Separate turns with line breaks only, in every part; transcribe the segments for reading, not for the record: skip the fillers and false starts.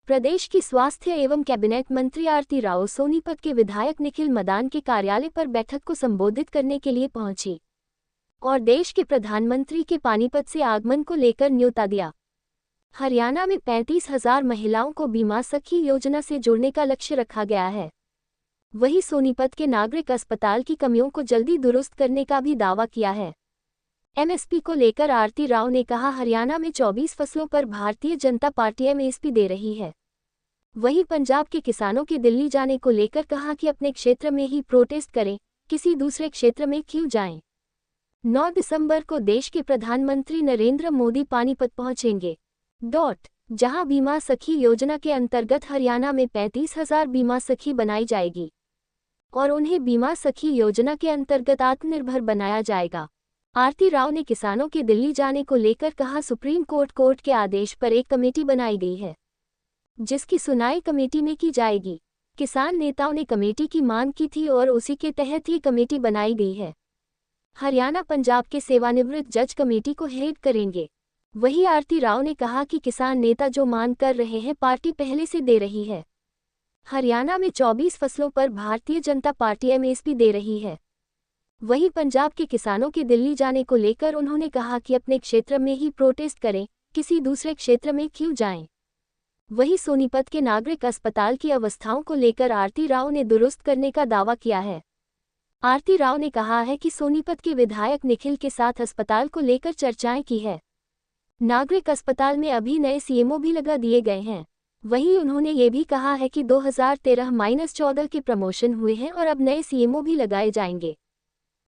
प्रदेश की स्वास्थ्य एवं कैबिनेट मंत्री आरती राव सोनीपत के विधायक निखिल मदान के कार्यालय पर बैठक को संबोधित करने के लिए पहुंची और देश के प्रधानमंत्री के पानीपत से आगमन को लेकर न्योता दिया। हरियाणा में 35,000 महिलाओं को बीमा सखी योजना से जोड़ने का लक्ष्य रखा गया है। वहीं सोनीपत के नागरिक अस्पताल की कमियों को जल्दी दुरुस्त करने का भी दावा किया है। एमएसपी को लेकर आरती राव ने कहा, हरियाणा में 24 फसलों पर भारतीय जनता पार्टी एमएसपी दे रही है। वहीं पंजाब के किसानों के दिल्ली जाने को लेकर कहा कि अपने क्षेत्र में ही प्रोटेस्ट करें, किसी दूसरे क्षेत्र में क्यों जाएं। 9 दिसंबर को देश के प्रधानमंत्री नरेंद्र मोदी पानीपत पहुंचेंगे। जहां बीमा सखी योजना के अंतर्गत हरियाणा में 35,000 बीमा सखी बनाई जाएगी और उन्हें बीमा सखी योजना के अंतर्गत आत्मनिर्भर बनाया जाएगा। आरती राव ने किसानों के दिल्ली जाने को लेकर कहा, सुप्रीम कोर्ट के आदेश पर एक कमेटी बनाई गई है जिसकी सुनवाई कमेटी में की जाएगी। किसान नेताओं ने कमेटी की मांग की थी और उसी के तहत ही कमेटी बनाई गई है। हरियाणा पंजाब के सेवानिवृत्त जज कमेटी को हेड करेंगे। वहीं आरती राव ने कहा कि किसान नेता जो मांग कर रहे हैं पार्टी पहले से दे रही है। हरियाणा में 24 फसलों पर भारतीय जनता पार्टी एमएसपी दे रही है। वहीं पंजाब के किसानों के दिल्ली जाने को लेकर उन्होंने कहा कि अपने क्षेत्र में ही प्रोटेस्ट करें, किसी दूसरे क्षेत्र में क्यों जाएं। वहीं सोनीपत के नागरिक अस्पताल की अवस्थाओं को लेकर आरती राव ने दुरुस्त करने का दावा किया है। आरती राव ने कहा है कि सोनीपत के विधायक निखिल के साथ अस्पताल को लेकर चर्चाएं की है। नागरिक अस्पताल में अभी नए सीएमओ भी लगा दिए गए हैं। वहीं उन्होंने ये भी कहा है कि 2013-14 के प्रमोशन हुए हैं और अब नए सीएमओ भी लगाए जाएंगे।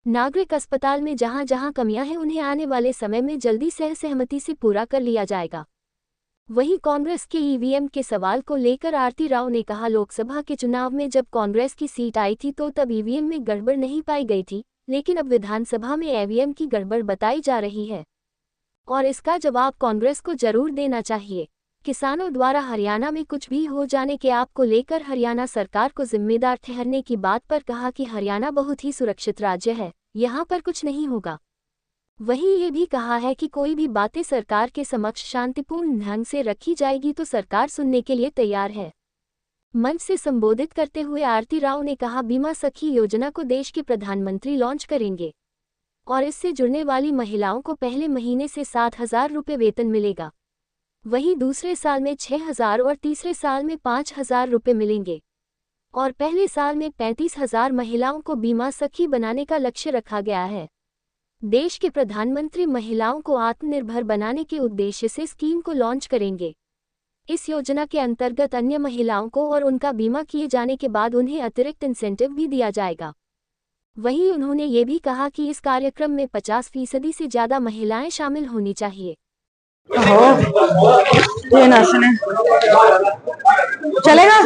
नागरिक अस्पताल में जहां जहां कमियां हैं उन्हें आने वाले समय में जल्दी सहमति से पूरा कर लिया जाएगा। वहीं कांग्रेस के ईवीएम के सवाल को लेकर आरती राव ने कहा, लोकसभा के चुनाव में जब कांग्रेस की सीट आई थी तो तब ईवीएम में गड़बड़ नहीं पाई गई थी, लेकिन अब विधानसभा में ईवीएम की गड़बड़ बताई जा रही है और इसका जवाब कांग्रेस को जरूर देना चाहिए। किसानों द्वारा हरियाणा में कुछ भी हो जाने के आप को लेकर हरियाणा सरकार को जिम्मेदार ठहरने की बात पर कहा कि हरियाणा बहुत ही सुरक्षित राज्य है, यहाँ पर कुछ नहीं होगा। वहीं ये भी कहा है कि कोई भी बातें सरकार के समक्ष शांतिपूर्ण ढंग से रखी जाएगी तो सरकार सुनने के लिए तैयार है। मंच से संबोधित करते हुए आरती राव ने कहा, बीमा सखी योजना को देश के प्रधानमंत्री लॉन्च करेंगे और इससे जुड़ने वाली महिलाओं को पहले महीने से 7,000 रुपये वेतन मिलेगा। वहीं दूसरे साल में 6,000 और तीसरे साल में 5,000 रुपये मिलेंगे और पहले साल में 35,000 महिलाओं को बीमा सखी बनाने का लक्ष्य रखा गया है। देश के प्रधानमंत्री महिलाओं को आत्मनिर्भर बनाने के उद्देश्य से स्कीम को लॉन्च करेंगे। इस योजना के अंतर्गत अन्य महिलाओं को और उनका बीमा किए जाने के बाद उन्हें अतिरिक्त इंसेंटिव भी दिया जाएगा। वहीं उन्होंने ये भी कहा कि इस कार्यक्रम में 50% से ज्यादा महिलाएं शामिल होनी चाहिए।
ये ना सुने चलेगा।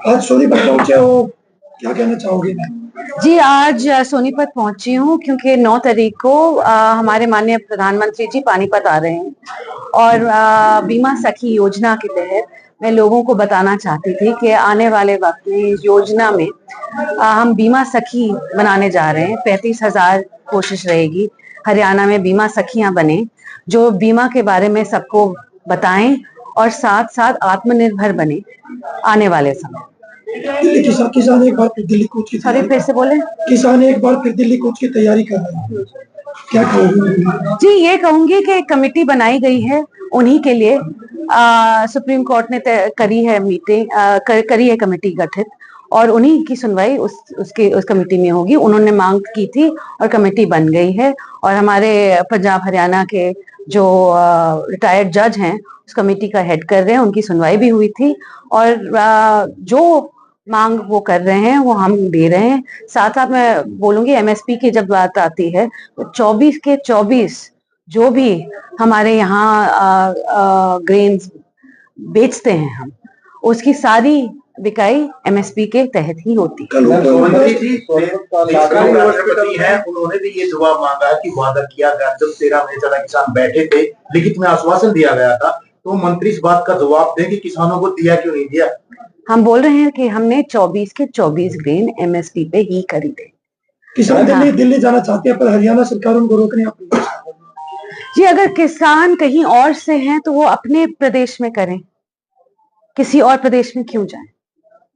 आज सोनीपत पहुंचे हो, क्या कहना चाहोगे?
जी, आज सोनीपत पहुंची हूँ क्योंकि 9 तारीख को हमारे माननीय प्रधानमंत्री जी पानीपत आ रहे हैं और बीमा सखी योजना के तहत मैं लोगों को बताना चाहती थी कि आने वाले वक्त में इस योजना में हम बीमा सखी बनाने जा रहे हैं। 35,000 कोशिश रहेगी हरियाणा में बीमा सखियां बने, जो बीमा के बारे में सबको बताएं और साथ साथ आत्मनिर्भर बने आने वाले समय।
किसान एक बार फिर दिल्ली कूच की
फिर से बोले।
किसान एक बार फिर दिल्ली कूच की तैयारी कर रहे हैं, क्या कहोगे?
जी, ये कहूंगी कि एक कमेटी बनाई गई है उन्हीं के लिए। सुप्रीम कोर्ट ने करी है मीटिंग, करी है कमेटी गठित और उन्हीं की सुनवाई उस कमेटी में होगी। उन्होंने मांग की थी और कमेटी बन गई है और हमारे पंजाब हरियाणा के जो रिटायर्ड जज हैं उस कमेटी का हेड कर रहे हैं। उनकी सुनवाई भी हुई थी और जो मांग वो कर रहे हैं वो हम दे रहे हैं। साथ साथ मैं बोलूंगी एमएसपी की जब बात आती है तो 24 के 24 जो भी हमारे यहाँ ग्रेन्स बेचते हैं हम, उसकी सारी बिकाई एमएसपी के तहत ही होती है।
उन्होंने भी ये जवाब मांगा है कि वादा किया गया जब 13 महीने ज्यादा किसान बैठे थे, लिखित में आश्वासन दिया गया था, तो मंत्री इस बात का जवाब दें कि किसानों को दिया क्यों नहीं दिया।
हम बोल रहे हैं कि हमने 24 के 24 ग्रेन एमएसपी पे ही खरीदे।
किसान दिल्ली जाना चाहते हैं पर हरियाणा सरकार उनको रोकने
जी, अगर किसान कहीं और से हैं तो वो अपने प्रदेश में करें, किसी और प्रदेश में क्यों जाएं?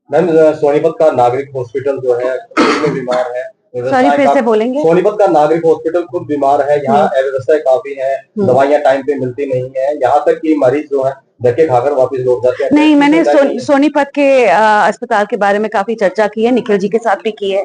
मैम, सोनीपत का नागरिक हॉस्पिटल जो है खुद में बीमार है।
सॉरी, फिर से बोलेंगे?
सोनीपत का नागरिक हॉस्पिटल खुद बीमार है, यहाँ अव्यवस्थाएं काफी है, दवाइयाँ टाइम पे मिलती नहीं है, यहाँ तक कि मरीज जो है धक्के खाकर वापस लौट जाते हैं।
नहीं, मैंने सोनीपत के अस्पताल के बारे में काफी चर्चा की है, निखिल जी के साथ भी की है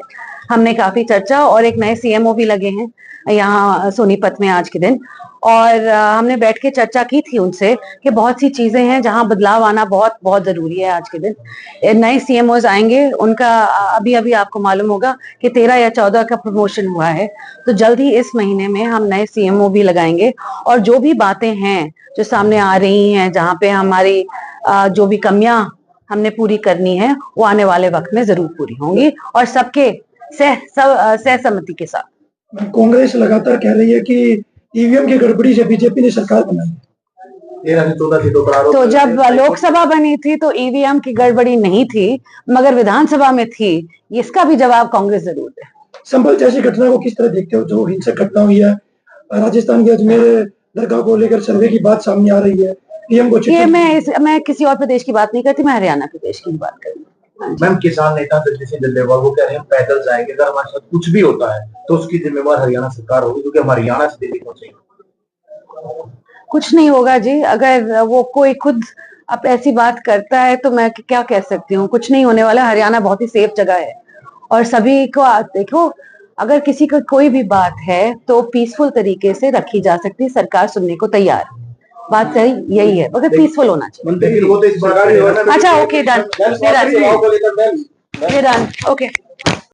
हमने काफी चर्चा, और एक नए सीएमओ भी लगे हैं यहाँ सोनीपत में आज के दिन, और हमने बैठ के चर्चा की थी उनसे कि बहुत सी चीजें हैं जहां बदलाव आना बहुत बहुत जरूरी है आज के दिन। नए सीएमओज आएंगे, उनका अभी अभी आपको मालूम होगा कि 13 या 14 का प्रमोशन हुआ है, तो जल्द ही इस महीने में हम नए सीएमओ भी लगाएंगे, और जो भी बातें हैं जो सामने आ रही हैं, जहाँ पे हमारी जो भी कमियां हमने पूरी करनी है, वो आने वाले वक्त में जरूर पूरी होंगी, और सबके सहसम्मति के साथ।
कांग्रेस लगातार कह रही है कि ईवीएम की गड़बड़ी से बीजेपी ने सरकार बनाई।
13 से 14 सीटों पर आरोप।
तो जब लोकसभा बनी थी तो ईवीएम की गड़बड़ी नहीं थी, मगर विधानसभा में थी, इसका भी जवाब कांग्रेस जरूर दे।
संभल जैसी घटना को किस तरह देखते हो, जो हिंसक घटना हुई है राजस्थान के अजमेर दरगाह को लेकर, सर्वे की बात सामने आ रही है, पीएम को
ये मैं किसी और प्रदेश की बात नहीं करती, मैं हरियाणा प्रदेश की बात कर रही हूँ।
मैम, किसान नेता दिल्ली से जल्देवाल वो कह रहे हैं पैदल जाएंगे, अगर हमारे साथ कुछ भी होता है तो उसकी जिम्मेवार हरियाणा सरकार होगी, क्योंकि हम हरियाणा से दिल्ली पहुंचेंगे।
कुछ नहीं होगा जी, अगर वो कोई खुद अब ऐसी बात करता है तो मैं क्या कह सकती हूँ, कुछ नहीं होने वाला। हरियाणा बहुत ही सेफ जगह है, और सभी को देखो, अगर किसी को कोई भी बात है तो पीसफुल तरीके से रखी जा सकती है, सरकार सुनने को तैयार। बात सही यही है, मगर पीसफुल होना चाहिए।
लेकिन वो तो इस बात
अच्छा, ओके, डन, डन, ओके।